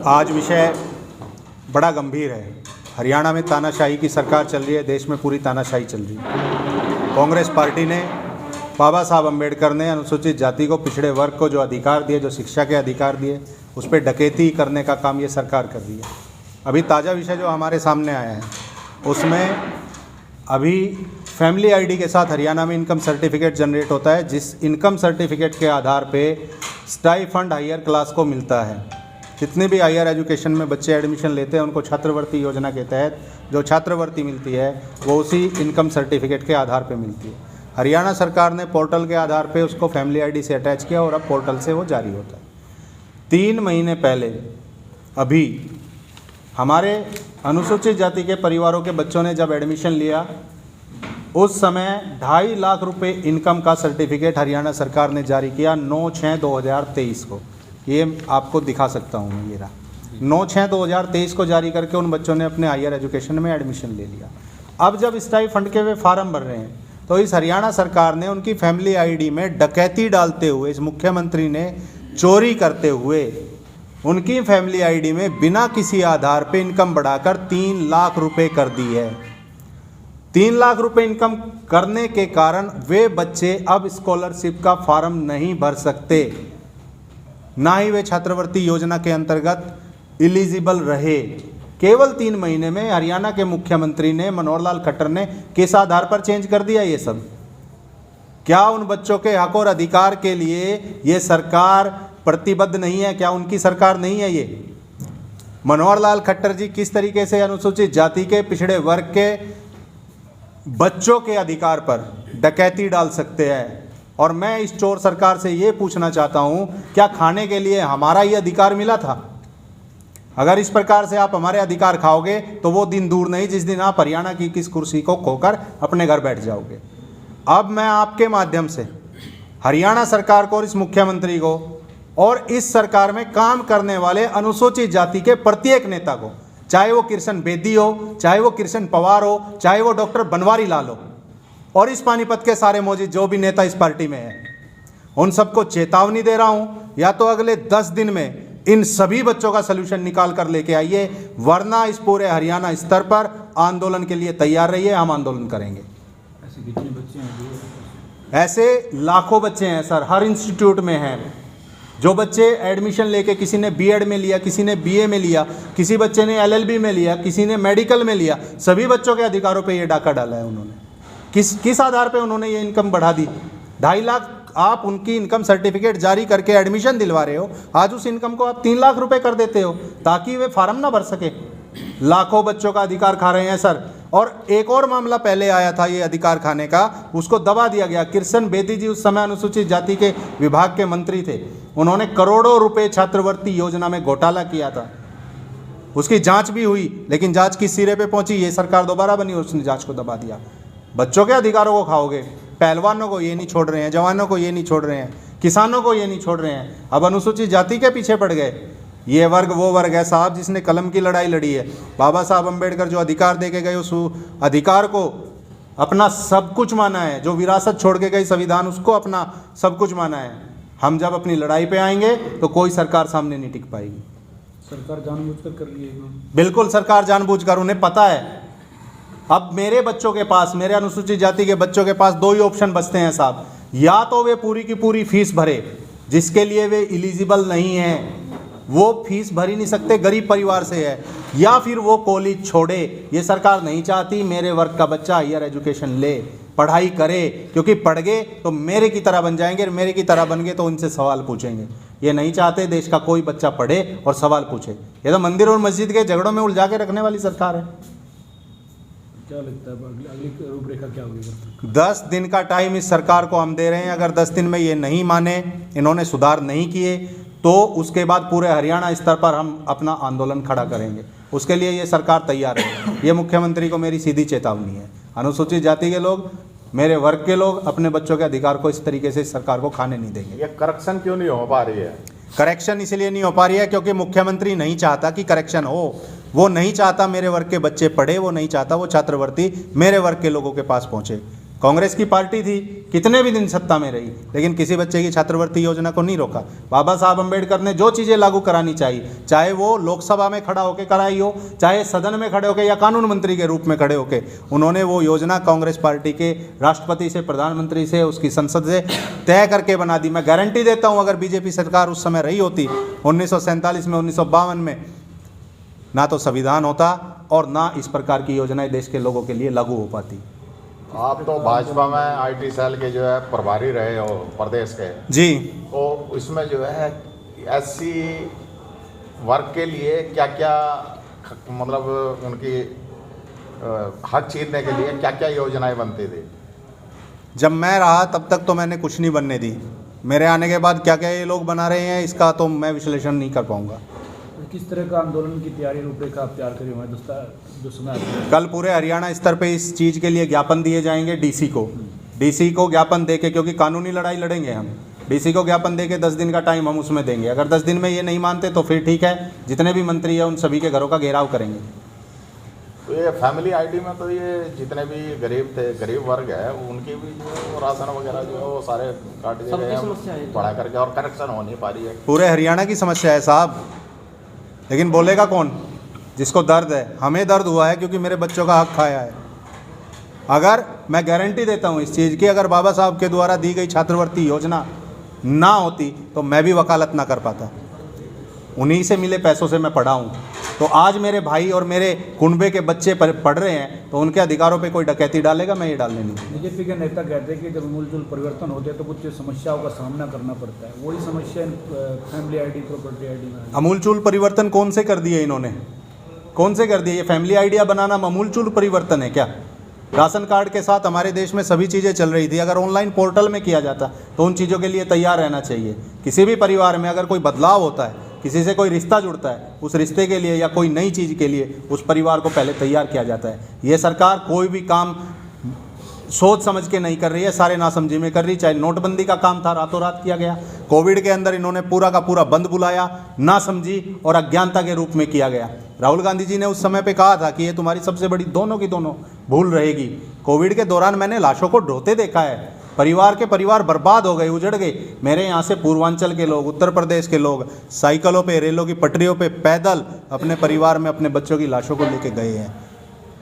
आज विषय बड़ा गंभीर है। हरियाणा में तानाशाही की सरकार चल रही है, देश में पूरी तानाशाही चल रही है। कांग्रेस पार्टी ने, बाबा साहब अम्बेडकर ने अनुसूचित जाति को, पिछड़े वर्ग को जो अधिकार दिए, जो शिक्षा के अधिकार दिए, उस पर डकैती करने का काम ये सरकार कर रही है। अभी ताज़ा विषय जो हमारे सामने आया है उसमें अभी फैमिली आईडी के साथ हरियाणा में इनकम सर्टिफिकेट जनरेट होता है, जिस इनकम सर्टिफिकेट के आधार पे स्टाइफंड हायर क्लास को मिलता है। जितने भी हायर एजुकेशन में बच्चे एडमिशन लेते हैं उनको छात्रवृत्ति योजना के तहत जो छात्रवृत्ति मिलती है वो उसी इनकम सर्टिफिकेट के आधार पे मिलती है। हरियाणा सरकार ने पोर्टल के आधार पे उसको फैमिली आईडी से अटैच किया और अब पोर्टल से वो जारी होता है। 3 महीने पहले अभी हमारे अनुसूचित जाति के परिवारों के बच्चों ने जब एडमिशन लिया उस समय 2.5 लाख रुपए इनकम का सर्टिफिकेट हरियाणा सरकार ने जारी किया 9/6/2023 को। ये आपको दिखा सकता हूँ मैं, ये रहा 9/6/2023 को जारी करके उन बच्चों ने अपने हायर एजुकेशन में एडमिशन ले लिया। अब जब स्टाइफंड के वे फार्म भर रहे हैं तो इस हरियाणा सरकार ने उनकी फैमिली आईडी में डकैती डालते हुए, इस मुख्यमंत्री ने चोरी करते हुए उनकी फैमिली आईडी में बिना किसी आधार पे इनकम बढ़ाकर 3 लाख रुपए कर दी है। 3 लाख रुपए इनकम करने के कारण वे बच्चे अब स्कॉलरशिप का फॉर्म नहीं भर सकते, ना ही वे छात्रवृत्ति योजना के अंतर्गत एलिजिबल रहे। केवल 3 महीने में हरियाणा के मुख्यमंत्री ने, मनोहर लाल खट्टर ने, किस आधार पर चेंज कर दिया ये सब? क्या उन बच्चों के हक और अधिकार के लिए ये सरकार प्रतिबद्ध नहीं है? क्या उनकी सरकार नहीं है ये? मनोहर लाल खट्टर जी किस तरीके से अनुसूचित जाति के, पिछड़े वर्ग के बच्चों के अधिकार पर डकैती डाल सकते हैं? और मैं इस चोर सरकार से ये पूछना चाहता हूँ, क्या खाने के लिए हमारा ये अधिकार मिला था? अगर इस प्रकार से आप हमारे अधिकार खाओगे तो वो दिन दूर नहीं जिस दिन आप हरियाणा की किस कुर्सी को खोकर अपने घर बैठ जाओगे। अब मैं आपके माध्यम से हरियाणा सरकार को और इस मुख्यमंत्री को और इस सरकार में काम करने वाले अनुसूचित जाति के प्रत्येक नेता को, चाहे वो कृष्ण बेदी हो, चाहे वो कृष्ण पवार हो, चाहे वो डॉक्टर बनवारी लाल हो, और इस पानीपत के सारे मौजूद जो भी नेता इस पार्टी में हैं, उन सबको चेतावनी दे रहा हूं, या तो अगले 10 दिन में इन सभी बच्चों का सलूशन निकाल कर लेके आइए, वरना इस पूरे हरियाणा स्तर पर आंदोलन के लिए तैयार रहिए। हम आंदोलन करेंगे। ऐसे कितने बच्चे हैं? ऐसे लाखों बच्चे हैं सर, हर इंस्टीट्यूट में हैं। जो बच्चे एडमिशन लेके, किसी ने बीएड में लिया, किसी ने बीए में लिया, किसी बच्चे ने एलएलबी में लिया, किसी ने मेडिकल में लिया, सभी बच्चों के अधिकारों पे ये डाका डाला है उन्होंने। किस आधार पे उन्होंने ये इनकम बढ़ा दी? 2.5 लाख आप उनकी इनकम सर्टिफिकेट जारी करके एडमिशन दिलवा रहे हो, आज उस इनकम को आप 3 लाख रुपए कर देते हो ताकि वे फार्म ना भर सके। लाखों बच्चों का अधिकार खा रहे हैं सर। और एक और मामला पहले आया था ये अधिकार खाने का, उसको दबा दिया गया। कृष्ण बेदी जी उस समय अनुसूचित जाति के विभाग के मंत्री थे, उन्होंने करोड़ों रुपए छात्रवृत्ति योजना में घोटाला किया था। उसकी जांच भी हुई, लेकिन जांच किस सिरे पे पहुंची? ये सरकार दोबारा बनी और उसने जांच को दबा दिया। बच्चों के अधिकारों को खाओगे, पहलवानों को ये नहीं छोड़ रहे हैं, जवानों को ये नहीं छोड़ रहे हैं, किसानों को ये नहीं छोड़ रहे हैं, अब अनुसूचित जाति के पीछे पड़ गए। ये वर्ग वो वर्ग है साहब जिसने कलम की लड़ाई लड़ी है। बाबा साहब अम्बेडकर जो अधिकार दे के गए उस अधिकार को अपना सब कुछ माना है, जो विरासत छोड़ के गई संविधान उसको अपना सब कुछ माना है। हम जब अपनी लड़ाई पे आएंगे तो कोई सरकार सामने नहीं टिक पाएगी। सरकार जानबूझकर कर रही है? बिल्कुल सरकार जानबूझकर, उन्हें पता है। अब मेरे बच्चों के पास, मेरे अनुसूचित जाति के बच्चों के पास 2 ही ऑप्शन बचते हैं साहब, या तो वे पूरी की पूरी फीस भरे जिसके लिए वे एलिजिबल नहीं हैं, वो फीस भर ही नहीं सकते, गरीब परिवार से है, या फिर वो कॉलेज छोड़े। ये सरकार नहीं चाहती मेरे वर्ग का बच्चा हायर एजुकेशन ले, पढ़ाई करे, क्योंकि पढ़ गए तो मेरे की तरह बन जाएंगे, मेरे की तरह बन गए तो उनसे सवाल पूछेंगे। ये नहीं चाहते देश का कोई बच्चा पढ़े और सवाल पूछे। ये तो मंदिर और मस्जिद के झगड़ों में उलझा के रखने वाली सरकार है। क्या लगता है अगली रूपरेखा क्या होगी? 10 दिन का टाइम इस सरकार को हम दे रहे हैं। अगर 10 दिन में ये नहीं माने, इन्होंने सुधार नहीं किए, तो उसके बाद पूरे हरियाणा स्तर पर हम अपना आंदोलन खड़ा करेंगे। उसके लिए ये सरकार तैयार है। ये मुख्यमंत्री को मेरी सीधी चेतावनी है। अनुसूचित जाति के लोग, मेरे वर्ग के लोग अपने बच्चों के अधिकार को इस तरीके से सरकार को खाने नहीं देंगे। ये करेक्शन क्यों नहीं हो पा रही है? करेक्शन इसलिए नहीं हो पा रही है क्योंकि मुख्यमंत्री नहीं चाहता कि करेक्शन हो। वो नहीं चाहता मेरे वर्ग के बच्चे पढ़े, वो नहीं चाहता वो छात्रवृत्ति मेरे वर्ग के लोगों के पास पहुंचे। कांग्रेस की पार्टी थी, कितने भी दिन सत्ता में रही, लेकिन किसी बच्चे की छात्रवृत्ति योजना को नहीं रोका। बाबा साहब अम्बेडकर ने जो चीज़ें लागू करानी चाहिए, चाहे वो लोकसभा में खड़ा होकर कराई हो, चाहे सदन में खड़े होकर या कानून मंत्री के रूप में खड़े होकर, उन्होंने वो योजना कांग्रेस पार्टी के राष्ट्रपति से, प्रधानमंत्री से, उसकी संसद से तय करके बना दी। मैं गारंटी देता हूँ, अगर बीजेपी सरकार उस समय रही होती 1947 में, 1952 में, ना तो संविधान होता और ना इस प्रकार की योजनाएं देश के लोगों के लिए लागू हो पाती। आप तो भाजपा में आईटी सेल के जो है प्रभारी रहे हो प्रदेश के जी, तो इसमें जो है एससी वर्ग के लिए क्या क्या मतलब उनकी हक छीनने के लिए क्या क्या योजनाएं बनती थी? जब मैं रहा तब तक तो मैंने कुछ नहीं बनने दी। मेरे आने के बाद क्या क्या ये लोग बना रहे हैं, इसका तो मैं विश्लेषण नहीं कर पाऊंगा। किस तरह का आंदोलन की तैयारी रूपरेखा आप तैयार करें हुए जो समय आता है? कल पूरे हरियाणा स्तर पे इस चीज़ के लिए ज्ञापन दिए जाएंगे डीसी को ज्ञापन दे के, क्योंकि कानूनी लड़ाई लड़ेंगे हम। डीसी को ज्ञापन दे के 10 दिन का टाइम हम उसमें देंगे। अगर 10 दिन में ये नहीं मानते तो फिर ठीक है, जितने भी मंत्री हैं उन सभी के घरों का घेराव करेंगे। तो ये फैमिली आईडी में तो ये जितने भी गरीब वर्ग है उनकी भी जो राशन वगैरह जो है वो सारे काट दिए गए हैं बढ़ा करके, और करेक्शन हो नहीं पा रही है। पूरे हरियाणा की समस्या है साहब, लेकिन बोलेगा कौन? जिसको दर्द है। हमें दर्द हुआ है क्योंकि मेरे बच्चों का हक खाया है। अगर मैं गारंटी देता हूँ इस चीज़ की, अगर बाबा साहब के द्वारा दी गई छात्रवृत्ति योजना ना होती तो मैं भी वकालत ना कर पाता। उन्हीं से मिले पैसों से मैं पढ़ा हूँ। तो आज मेरे भाई और मेरे कुनबे के बच्चे पढ़ रहे हैं तो उनके अधिकारों पे कोई डकैती डालेगा, मैं ये डालने नहीं। बीजेपी के नेता कहते हैं कि जब मूलचूल परिवर्तन होते हैं तो कुछ समस्याओं का सामना करना पड़ता है। वही समस्या फैमिली आईडी, प्रॉपर्टी आईडी में अमूलचूल परिवर्तन कौन से कर दिए इन्होंने? कौन से कर दिए? ये फैमिली आइडिया बनाना अमूलचूल परिवर्तन है क्या? राशन कार्ड के साथ हमारे देश में सभी चीज़ें चल रही थी। अगर ऑनलाइन पोर्टल में किया जाता तो उन चीज़ों के लिए तैयार रहना चाहिए। किसी भी परिवार में अगर कोई बदलाव होता है, किसी से कोई रिश्ता जुड़ता है, उस रिश्ते के लिए या कोई नई चीज़ के लिए उस परिवार को पहले तैयार किया जाता है। ये सरकार कोई भी काम सोच समझ के नहीं कर रही है, सारे नासमझी में कर रही। चाहे नोटबंदी का काम था, रातों रात किया गया। कोविड के अंदर इन्होंने पूरा का पूरा बंद बुलाया, नासमझी और अज्ञानता के रूप में किया गया। राहुल गांधी जी ने उस समय पे कहा था कि ये तुम्हारी सबसे बड़ी दोनों की दोनों भूल रहेगी। कोविड के दौरान मैंने लाशों को ढोते देखा है। परिवार के परिवार बर्बाद हो गए, उजड़ गए। मेरे यहाँ से पूर्वांचल के लोग, उत्तर प्रदेश के लोग साइकिलों पे, रेलों की पटरियों पे पैदल अपने परिवार में अपने बच्चों की लाशों को लेके गए हैं।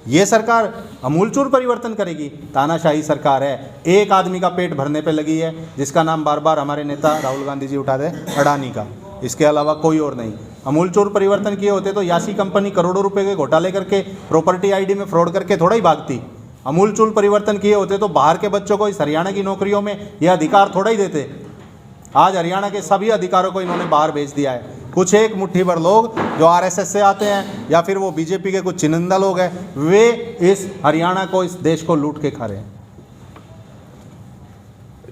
ये सरकार अमूलचूल परिवर्तन करेगी? तानाशाही सरकार है। एक आदमी का पेट भरने पे लगी है, जिसका नाम बार बार हमारे नेता राहुल गांधी जी उठाते हैं, अडानी का। इसके अलावा कोई और नहीं। अमूलचूल परिवर्तन किए होते तो यासी कंपनी करोड़ों रुपए के घोटाले करके, प्रॉपर्टी आईडी में फ्रॉड करके थोड़ा ही भागती। अमूलचूल परिवर्तन किए होते तो बाहर के बच्चों को इस हरियाणा की नौकरियों में ये अधिकार थोड़ा ही देते। आज हरियाणा के सभी अधिकारों को इन्होंने बाहर भेज दिया है। कुछ एक मुट्ठी भर लोग जो आरएसएस से आते हैं या फिर वो बीजेपी के कुछ चुनिंदा लोग हैं, वे इस हरियाणा को, इस देश को लूट के खा रहे हैं।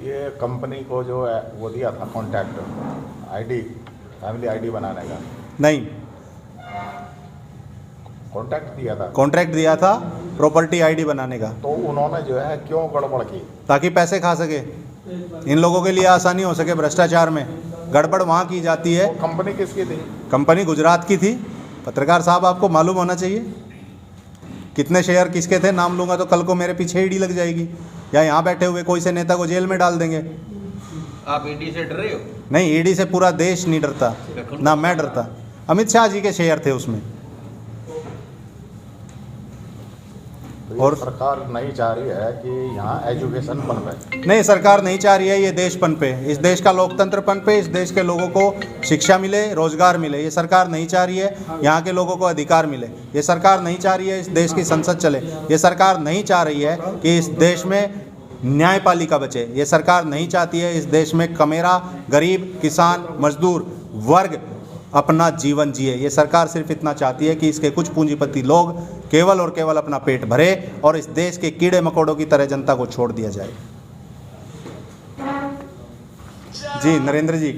ये कंपनी को जो है वो दिया था कॉन्टैक्ट आईडी, फैमिली आईडी बनाने का? नहीं, कॉन्ट्रैक्ट दिया था प्रॉपर्टी आईडी बनाने का। तो उन्होंने जो है क्यों गड़बड़ की? ताकि पैसे खा सके, इन लोगों के लिए आसानी हो सके भ्रष्टाचार में। गड़बड़ वहाँ की जाती है। कंपनी किसकी थी? कंपनी गुजरात की थी। पत्रकार साहब, आपको मालूम होना चाहिए कितने शेयर किसके थे। नाम लूँगा तो कल को मेरे पीछे ईडी लग जाएगी, या यहाँ बैठे हुए कोई से नेता को जेल में डाल देंगे। आप ईडी से डर रहे हो? नहीं, ईडी से पूरा देश नहीं डरता, ना मैं डरता। अमित शाह जी के शेयर थे उसमें। और सरकार नहीं चाह रही है कि यहाँ एजुकेशन पनपे? नहीं, सरकार नहीं चाह रही है ये देश पनपे, इस देश का लोकतंत्र पनपे, इस देश के लोगों को शिक्षा मिले, रोजगार मिले। ये सरकार नहीं चाह रही है यहाँ के लोगों को अधिकार मिले। ये सरकार नहीं चाह रही है इस देश की संसद चले। ये सरकार नहीं चाह रही है कि इस देश में न्यायपालिका बचे। ये सरकार नहीं चाहती है इस देश में कमेरा, गरीब, किसान, मजदूर वर्ग अपना जीवन जिए। ये सरकार सिर्फ इतना चाहती है कि इसके कुछ पूंजीपति लोग केवल और केवल अपना पेट भरे और इस देश के कीड़े मकोड़ों की तरह जनता को छोड़ दिया जाए। जी नरेंद्र जी।